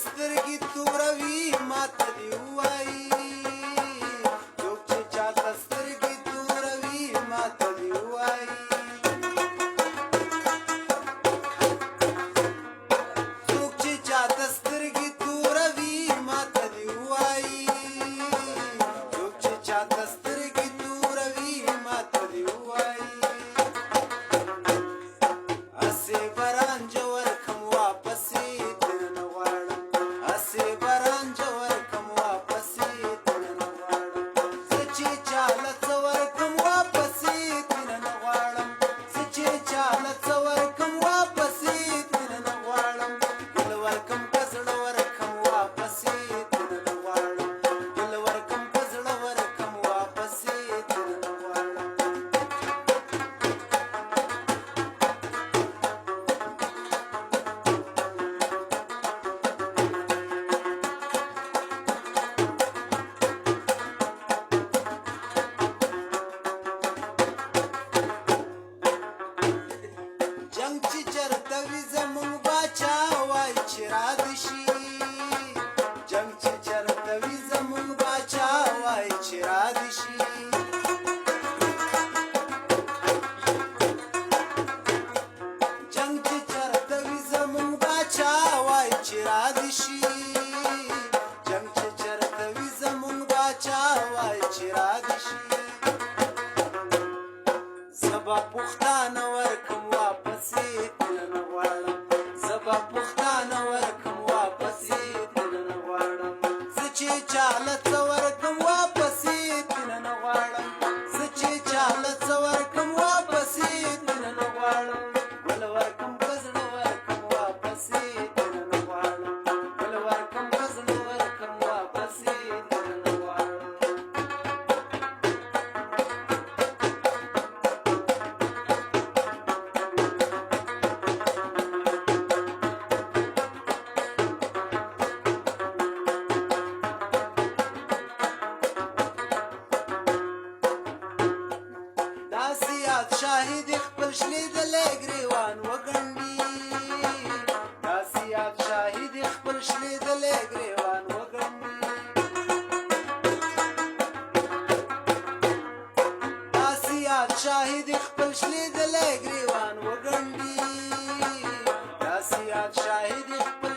سترګې توروي ماته دې ووایي څوک چې چاته سترګې توروي ماته دې ووایي څوک چې چاته سترګې توروي ماته دې ووایي څوک چې چاته سترګې توروي ماته دې ووایي هسې به رانجه ورکړم واپسې درنه غواړم هسې به رانجه ورکړم واپسې درنه غواړم زه چې چاله څه ورکړم واپسې درنه غواړم زه چې چاله څه ورکړم واپسې درنه غواړم ګل ورکړم که زړه ورکړم واپسې درنه غواړم ګل ورکړم که زړه ورکړم واپسې درنه غواړم جنګ چې چرته وي زموږ باچا وایي چې راد شي جنګ چې چرته وي زموږ باچا وایي چې راد شي جنګ چې چرته وي زموږ باچا وایي چې راد شي جنګ چې چرته وي زموږ باچا وایي چې راد شي زه به پښتانه ورکړم واپسې درنه غواړم زه به پښتانه ورکړم واپسې درنه غواړم زه چې چاله څه ورکړم واپسې درنه غواړم زه چې چاله څه ورکړم واپسې درنه غواړم ګل ورکړم که زړه ورکړم واپسې درنه غواړم ګل ورکړم که زړه ورکړم واپسې درنه غواړم داسې یاد شاهد خپل شلېدلی ګریوان وګڼي داسې یاد شاهد خپل شلېدلی ګریوان وګڼي داسې یاد شاهد خپل شلېدلی ګریوان وګڼي داسې یاد شاهد خپل